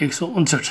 159।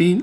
3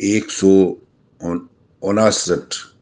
159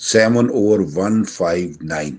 7/159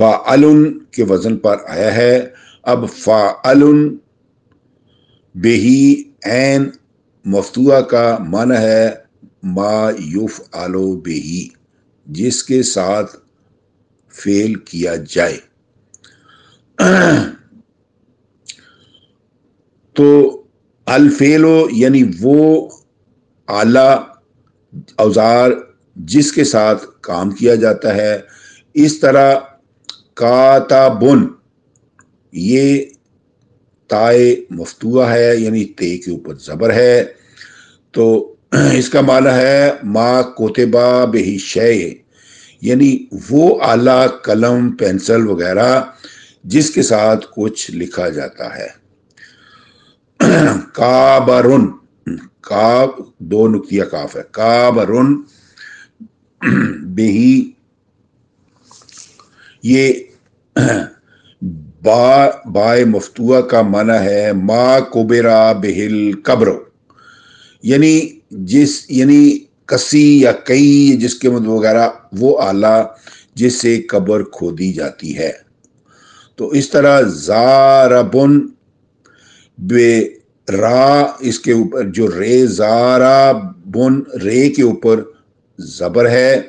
فاعلن کے وزن پر آیا ہے. اب فاعلن بہی عین مفتوحہ کا معنی ہے ما یفعل بہی، جس کے ساتھ فعل کیا جائے. تو الفعل یعنی وہ آلہ اوزار جس کے ساتھ کام کیا جاتا ہے. اس طرح کاتبن یہ تائے مفتوحہ ہے یعنی تے کے اوپر زبر ہے، تو اس کا معنی ہے ما کتبہ بہ شیء، یعنی وہ آلہ قلم پینسل وغیرہ جس کے ساتھ کچھ لکھا جاتا ہے. کابرن، کاب دو نقطہ کاف ہے، کابرن بہی یہ بائے مفتوحہ کا معنی ہے ما کبرا بہل قبر، یعنی کسی یا کئی جس کے مطلب وغیرہ وہ آلہ جس سے قبر کھودی جاتی ہے. تو اس طرح زاربن بے را، اس کے اوپر جو رے، زاربن رے کے اوپر زبر ہے،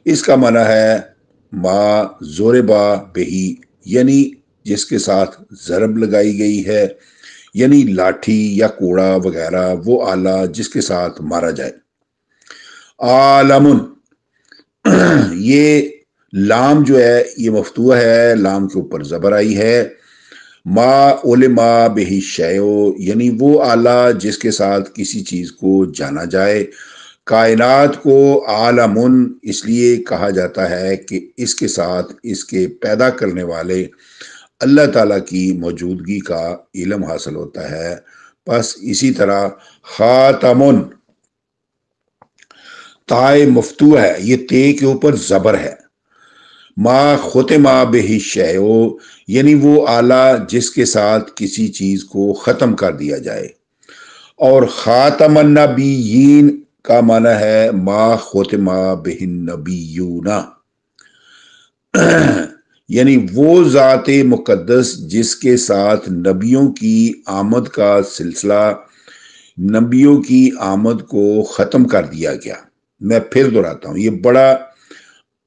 اس کا معنی ہے ما زوربا بہی، یعنی جس کے ساتھ ضرب لگائی گئی ہے، یعنی لاٹھی یا کوڑا وغیرہ وہ آلہ جس کے ساتھ مارا جائے. عالمن یہ لام جو ہے یہ مفتوح ہے، لام کے اوپر زبر آئی ہے. ما علما بہ شیء یعنی وہ آلہ جس کے ساتھ کسی چیز کو جانا جائے. کائنات کو عالمن اس لیے کہا جاتا ہے کہ اس کے ساتھ اس کے پیدا کرنے والے اللہ تعالیٰ کی موجودگی کا علم حاصل ہوتا ہے. بس اسی طرح خاتمن تائے مفتوح ہے، یہ تے کے اوپر زبر ہے. ما ختمہ بہ شیء یعنی وہ آلہ جس کے ساتھ کسی چیز کو ختم کر دیا جائے. اور خاتم النبیین کا معنی ہے ما ختمہ بہ النبیون، یعنی وہ ذات مقدس جس کے ساتھ نبیوں کی آمد کا سلسلہ، نبیوں کی آمد کو ختم کر دیا گیا. میں پھر دہراتا ہوں، یہ بڑا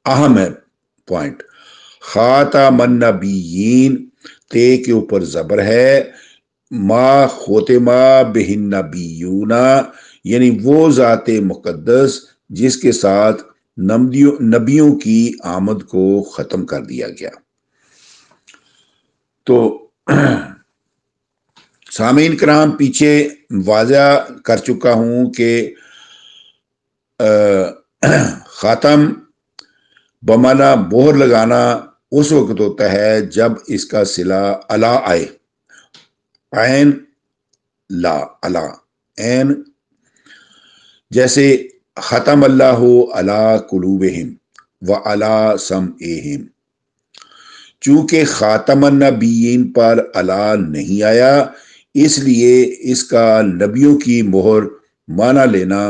اہم ہے پوائنٹ. خاتم النبیین تے کے اوپر زبر ہے، ما ختمہ بہ النبیون یعنی وہ ذات مقدس جس کے ساتھ نبیوں کی آمد کو ختم کر دیا گیا. تو سامعین کرام، پیچھے واضح کر چکا ہوں کہ خاتم بمانا مہر لگانا اس وقت ہوتا ہے جب اس کا صلہ الا آئے. عین لا الا عین، جیسے ختم اللہ علی قلوبہم وعلی سمعہم، چونکہ خاتم النبیین پر الا نہیں آیا اس لیے اس کا نبیوں کی مہر معنی لینا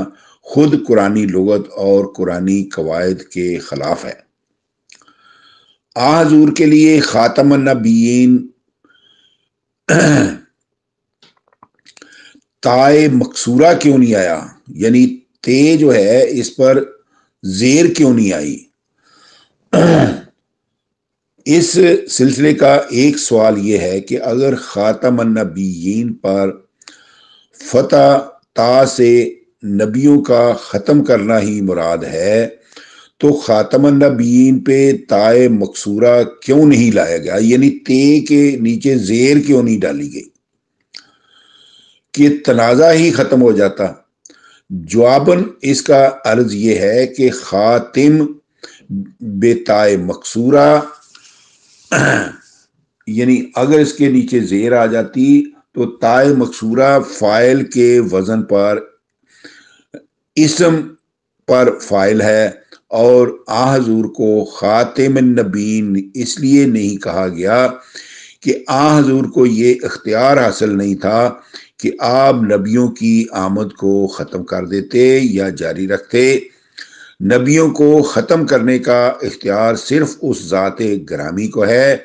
خود قرآنی لغت اور قرآنی قواعد کے خلاف ہے. حضور کے لیے خاتم النبیین تائے مکسورہ کیوں نہیں آیا، یعنی تے جو ہے اس پر زیر کیوں نہیں آئی؟ اس سلسلے کا ایک سوال یہ ہے کہ اگر خاتم النبیین پر فتح تا سے نبیوں کا ختم کرنا ہی مراد ہے تو خاتم النبیین پہ تائے مکسورہ کیوں نہیں لایا گیا، یعنی تے کے نیچے زیر کیوں نہیں ڈالی گئی کہ تنازع ہی ختم ہو جاتا؟ جواباً اس کا عرض یہ ہے کہ خاتم بے تائے مکسورہ یعنی اگر اس کے نیچے زیر آ جاتی تو تائے مکسورہ فاعل کے وزن پر اسم پر فاعل ہے، اور حضور کو خاتم النبیین اس لیے نہیں کہا گیا کہ حضور کو یہ اختیار حاصل نہیں تھا کہ آپ نبیوں کی آمد کو ختم کر دیتے یا جاری رکھتے، نبیوں کو ختم کرنے کا اختیار صرف اس ذات گرامی کو ہے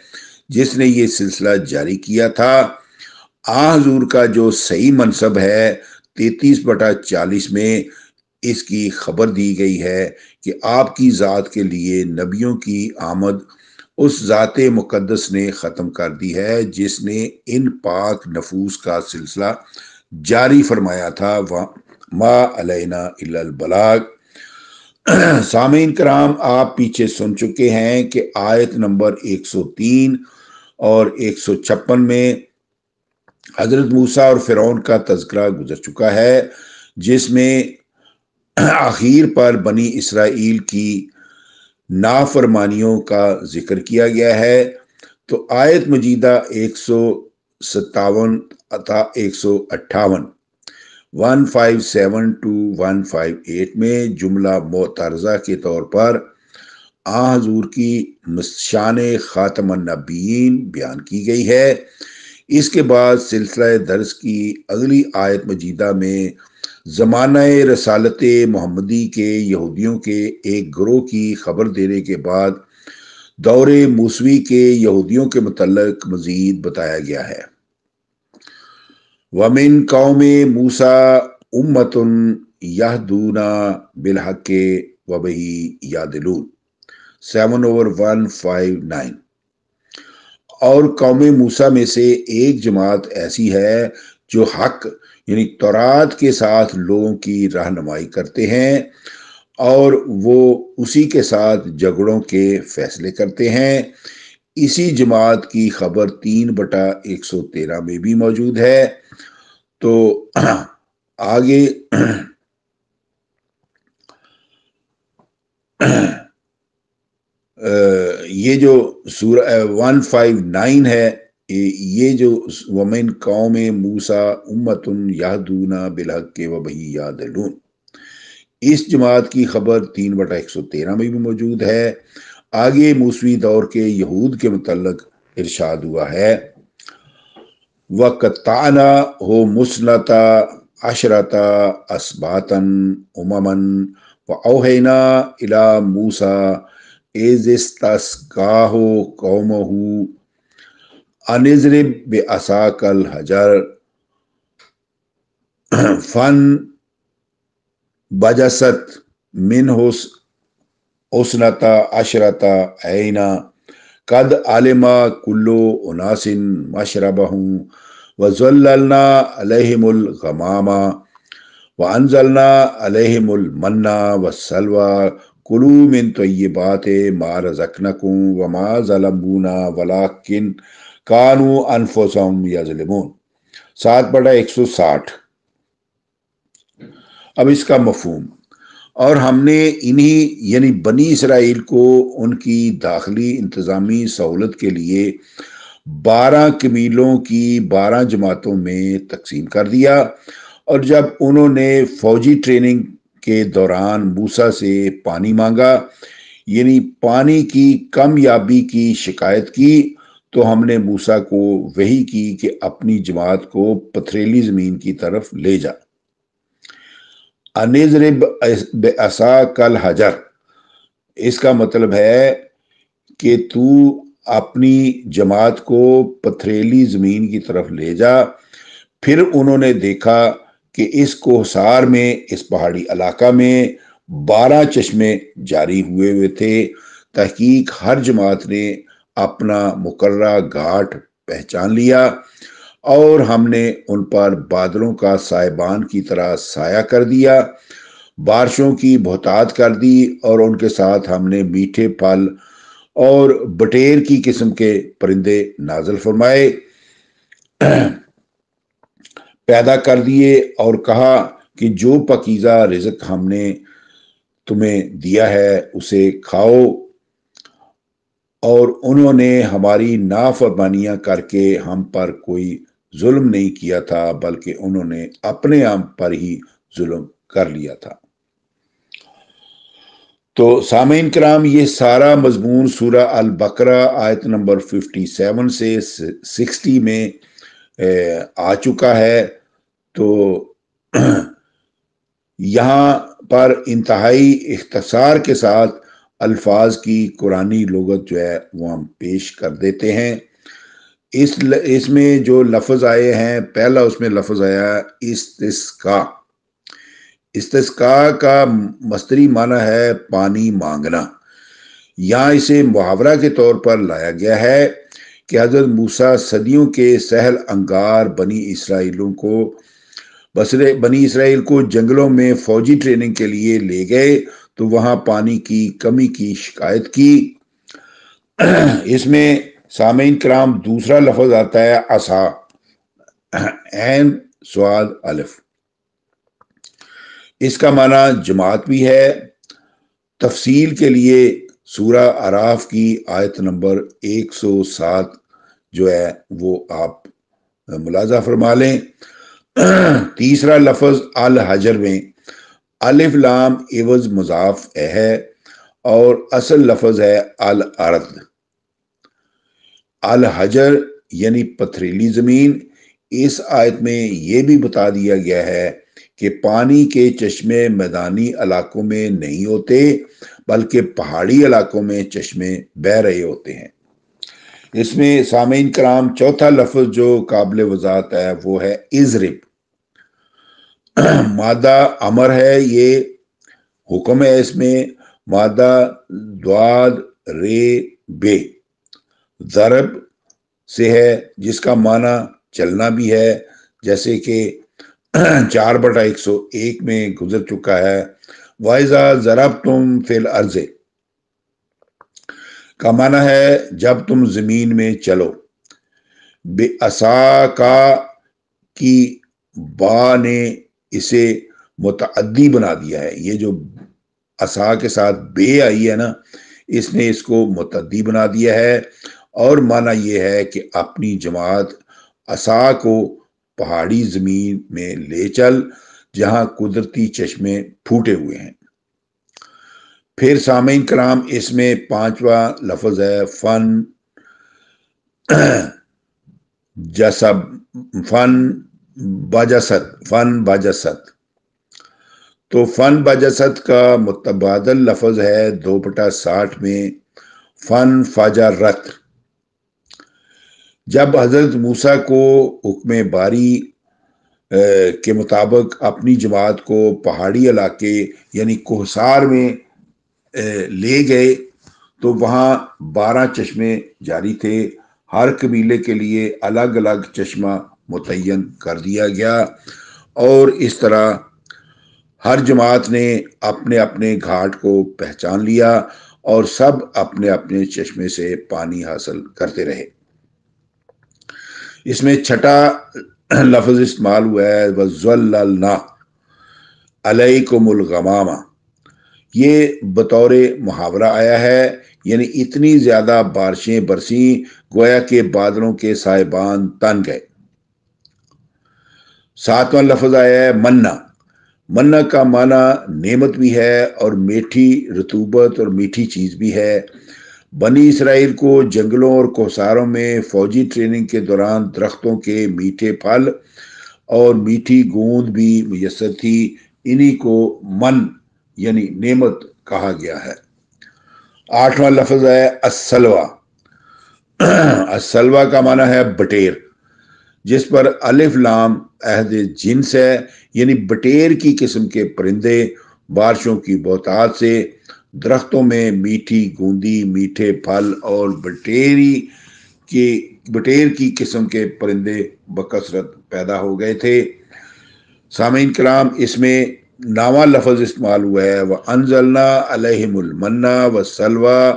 جس نے یہ سلسلہ جاری کیا تھا۔ حضور کا جو صحیح منصب ہے 33/40 میں اس کی خبر دی گئی ہے کہ آپ کی ذات کے لیے نبیوں کی آمد اس ذات مقدس نے ختم کر دی ہے جس نے ان پاک نفوس کا سلسلہ جاری فرمایا تھا، ما علینا الا البلاغ۔ سامعین کرام، آپ پیچھے سن چکے ہیں کہ آیت نمبر 103 اور 156 میں حضرت موسیٰ اور فرعون کا تذکرہ گزر چکا ہے، جس میں آخر پر بنی اسرائیل کی نافرمانیوں کا ذکر کیا گیا ہے۔ تو آیت مجیدہ 157 تا 158 157 to 158 میں جملہ معترضہ کے طور پر حضور کی شان خاتم النبیین بیان کی گئی ہے۔ اس کے بعد سلسلہ درس کی اگلی آیت مجیدہ میں زمانہ رسالت محمدی کے یہودیوں کے ایک گروہ کی خبر دینے کے بعد دور موسوی کے یہودیوں کے متعلق مزید بتایا گیا ہے۔ وَمِن قَوْمِ مُوسَىٰ أُمَّةٌ يَهْدُونَ بِالْحَقِّ وَبِهِ يَعْدِلُونَ 7/159۔ اور قوم موسیٰ میں سے ایک جماعت ایسی ہے جو حق یعنی تورات کے ساتھ لوگوں کی رہنمائی کرتے ہیں اور وہ اسی کے ساتھ جھگڑوں کے فیصلے کرتے ہیں۔ اسی جماعت کی خبر 3/113 میں بھی موجود ہے۔ تو آگے یہ جو سورہ 159 ہے، یہ جو وَمِن قَوْمِ مُوسَىٰ أُمَّةٌ يَهْدُونَ بِالْحَقِّ وَبِهِ يَعْدِلُونَ، اس جماعت کی خبر 3/113 میں بھی موجود ہے۔ آگے موسوی دور کے یہود کے متعلق ارشاد ہوا ہے، وَقَطَّعْنَاهُمُ اثْنَتَا عَشْرَةَ أَسْبَاطًا أُمَمًا وَأَوْحَيْنَا إِلَىٰ مُوسَىٰ إِذِ اسْتَسْقَاهُ قَوْمُهُ أَنِ اضْرِب بِعَصَاكَ الْحَجَرَ فَانبَجَسَتْ مِنْهُ اثْنَتَا عَشْرَةَ عَيْنًا قَدْ عَلِمَ كُلُّ أُنَاسٍ مَشْرَبَهُمْ وَظَلَّلْنَا عَلَيْهِمُ الْغَمَامَ وَأَنزَلْنَا عَلَيْهِمُ الْمَنَّ وَالسَّلْوَىٰ كُلُوا مِن طَيِّبَاتِ مَا رَزَقْنَاكُمْ وَمَا ظَلَمُونَا وَلَٰكِن كَانُوا أَنفُسَهُمْ يَظْلِمُونَ 7/160۔ اب اس کا مفہوم، اور ہم نے انہی یعنی بنی اسرائیل کو ان کی داخلی انتظامی سہولت کے لیے 12 قبیلوں کی 12 جماعتوں میں تقسیم کر دیا، اور جب انہوں نے فوجی ٹریننگ کے دوران موسیٰ سے پانی مانگا یعنی پانی کی کمیابی کی شکایت کی، تو ہم نے موسیٰ کو وحی کی کہ اپنی جماعت کو پتھریلی زمین کی طرف لے جا۔ اَنِضْرِب بِعَصَاكَ الْحَجَرَ، اس کا مطلب ہے کہ تو اپنی جماعت کو پتھریلی زمین کی طرف لے جا۔ پھر انہوں نے دیکھا کہ اس کوہسار میں، اس پہاڑی علاقہ میں 12 چشمے جاری ہوئے تھے۔ تحقیق ہر جماعت نے اپنا مقررہ گھاٹ پہچان لیا، اور ہم نے ان پر بادلوں کا سائبان کی طرح سایہ کر دیا، بارشوں کی بہتات کر دی، اور ان کے ساتھ ہم نے میٹھے پھل اور بٹیر کی قسم کے پرندے نازل فرمائے، پیدا کر دیے، اور کہا کہ جو پاکیزہ رزق ہم نے تمہیں دیا ہے اسے کھاؤ۔ اور انہوں نے ہماری نافرمانیاں کر کے ہم پر کوئی ظلم نہیں کیا تھا، بلکہ انہوں نے اپنے آپ پر ہی ظلم کر لیا تھا۔ تو سامعین کرام، یہ سارا مضمون سورہ البقرہ آیت نمبر 57 سے 60 میں آ چکا ہے۔ تو یہاں پر انتہائی اختصار کے ساتھ الفاظ کی قرآنی لغت جو ہے وہ ہم پیش کر دیتے ہیں۔ اس میں جو لفظ آئے ہیں، پہلا اس میں لفظ آیا استسقاء۔ استسقاء کا مصدری معنی ہے پانی مانگنا۔ یہاں اسے محاورہ کے طور پر لایا گیا ہے کہ حضرت موسیٰ صدیوں کے سہل انگار بنی اسرائیل کو جنگلوں میں فوجی ٹریننگ کے لیے لے گئے تو وہاں پانی کی کمی کی شکایت کی۔ اس میں سامعین کرام دوسرا لفظ آتا ہے عصا، عین صاد الف۔ اس کا معنی جماعت بھی ہے۔ تفصیل کے لیے سورہ اعراف کی آیت نمبر 107 جو ہے وہ آپ ملاحظہ فرما لیں۔ تیسرا لفظ الحجر میں الف لام عوض مضاف ہے اور اصل لفظ ہے الارض۔ الحجر یعنی پتھریلی زمین۔ اس آیت میں یہ بھی بتا دیا گیا ہے کہ پانی کے چشمے میدانی علاقوں میں نہیں ہوتے بلکہ پہاڑی علاقوں میں چشمے بہہ رہے ہوتے ہیں۔ اس میں سامعین کرام چوتھا لفظ جو قابل وضاحت ہے وہ ہے اضرب۔ مادہ امر ہے، یہ حکم ہے۔ اس میں مادہ دواد رے بے ضرب سے ہے جس کا معنی چلنا بھی ہے، جیسے کہ 4/101 میں گزر چکا ہے۔ وَإِذَا ضَرَبْتُمْ فِي الْأَرْضِ کا معنی ہے جب تم زمین میں چلو۔ بے عصا کا کی با نے اسے متعدی بنا دیا ہے۔ یہ جو عصا کے ساتھ بے آئی ہے نا، اس نے اس کو متعدی بنا دیا ہے، اور معنی یہ ہے کہ اپنی جماعت عصا کو پہاڑی زمین میں لے چل جہاں قدرتی چشمے پھوٹے ہوئے ہیں۔ پھر سامعین کرام اس میں پانچواں لفظ ہے فن بجسد۔ تو فن بجسد کا متبادل لفظ ہے 2/60 میں فن فجرت۔ جب حضرت موسیٰ کو حکم باری کے مطابق اپنی جماعت کو پہاڑی علاقے یعنی کوہسار میں لے گئے تو وہاں 12 چشمے جاری تھے۔ ہر قبیلے کے لیے الگ الگ چشمہ متعین کر دیا گیا، اور اس طرح ہر جماعت نے اپنے اپنے گھاٹ کو پہچان لیا اور سب اپنے اپنے چشمے سے پانی حاصل کرتے رہے۔ اس میں چھٹا لفظ استعمال ہوا ہے وَظَلَّلْنَا عَلَيْكُمُ الْغَمَامَ۔ یہ بطور محاورہ آیا ہے، یعنی اتنی زیادہ بارشیں برسیں گویا کہ بادلوں کے سائبان تن گئے۔ ساتواں لفظ آیا ہے منّا۔ منّا کا معنی نعمت بھی ہے اور میٹھی رطوبت اور میٹھی چیز بھی ہے۔ بنی اسرائیل کو جنگلوں اور کوہساروں میں فوجی ٹریننگ کے دوران درختوں کے میٹھے پھل اور میٹھی گوند بھی میسر تھی، انہی کو من یعنی نعمت کہا گیا ہے۔ آٹھواں لفظ ہے السلوہ۔ السلوہ کا معنی ہے بٹیر، جس پر الف لام عہد جنس ہے، یعنی بٹیر کی قسم کے پرندے بارشوں کی بہتات سے درختوں میں میٹھی گوندی، میٹھے پھل اور بٹیر کی قسم کے پرندے بکثرت پیدا ہو گئے تھے۔ سامعین کرام اس میں 9واں لفظ استعمال ہوا ہے وَأَنزَلْنَا عَلَيْهِمُ الْمَنَّ وَالسَّلْوَىٰ۔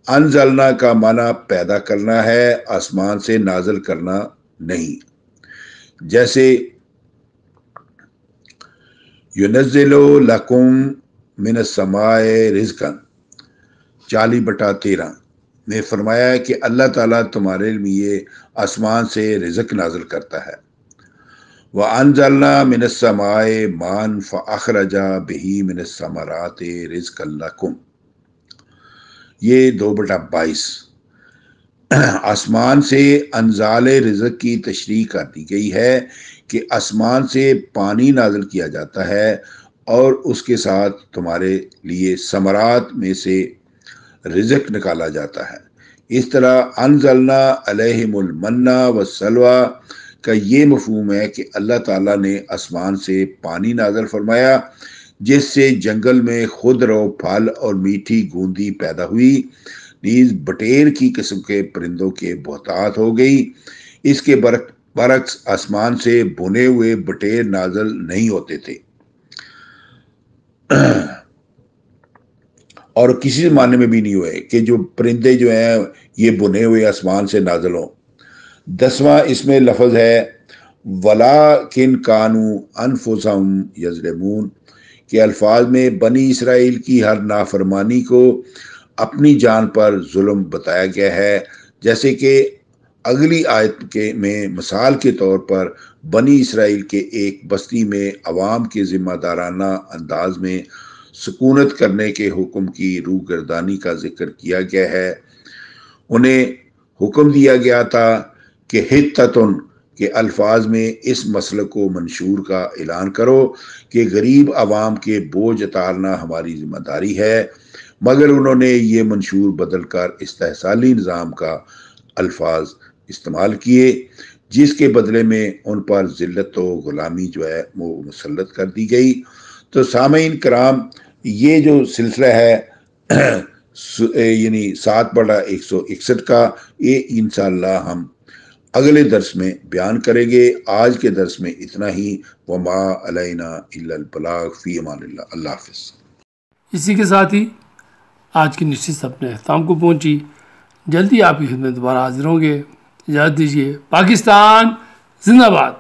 انزلنا کا معنی پیدا کرنا ہے، آسمان سے نازل کرنا نہیں۔ جیسے يُنَزِّلُ لَكُم مِّنَ السَّمَاءِ رِزْقًا 40/13 میں فرمایا ہے کہ اللہ تعالیٰ تمہارے لیے آسمان سے رزق نازل کرتا ہے۔ وَأَنزَلْنَا مِنَ السَّمَاءِ مَاءً فَأَخْرَجَ بِهِ مِنَ الثَّمَرَاتِ رِزْقًا لَكُمْ، یہ 2/22۔ آسمان سے انزال رزق کی تشریح کر دی گئی ہے کہ آسمان سے پانی نازل کیا جاتا ہے اور اس کے ساتھ تمہارے لیے ثمرات میں سے رزق نکالا جاتا ہے۔ اس طرح انزلنا علیہم المنہ والسلویٰ کا یہ مفہوم ہے کہ اللہ تعالیٰ نے آسمان سے پانی نازل فرمایا جس سے جنگل میں خضر و پھل اور میٹھی گوندی پیدا ہوئی، نیز بٹیر کی قسم کے پرندوں کے بہتات ہو گئی۔ اس کے برعکس آسمان سے بنے ہوئے بٹیر نازل نہیں ہوتے تھے اور کسی زمانے میں بھی نہیں ہوئے کہ جو پرندے جو ہیں یہ بنے ہوئے آسمان سے نازل ہوں۔ 10واں اس میں لفظ ہے وَلَٰكِنْ كَانُوا أَنفُسَهُمْ يَظْلِمُونَ کہ الفاظ میں بنی اسرائیل کی ہر نافرمانی کو اپنی جان پر ظلم بتایا گیا ہے، جیسے کہ اگلی آیت میں مثال کے طور پر بنی اسرائیل کے ایک بستی میں عوام کے ذمہ دارانہ انداز میں سکونت کرنے کے حکم کی روگردانی کا ذکر کیا گیا ہے۔ انہیں حکم دیا گیا تھا کہ حتتن کے الفاظ میں اس مسئلے کو منشور کا اعلان کرو کہ غریب عوام کے بوجھ اتارنا ہماری ذمہ داری ہے، مگر انہوں نے یہ منشور بدل کر استحصالی نظام کا الفاظ استعمال کیے جس کے بدلے میں ان پر ذلت و غلامی جو ہے وہ مسلط کر دی گئی۔ تو سامعین کرام، یہ جو سلسلہ ہے یعنی 7/161 کا، یہ انشاءاللہ ہم اگلے درس میں بیان کریں گے۔ آج کے درس میں اتنا ہی۔ وما علینا الا البلاغ، فی امان اللہ۔ اللہ حافظ۔ اسی کے ساتھ ہی آج کی نشست اپنے اختتام کو پہنچی۔ جلدی آپ کی خدمت دوبارہ حاضر ہوں گے۔ اجازت دیجیے۔ پاکستان زندہ باد۔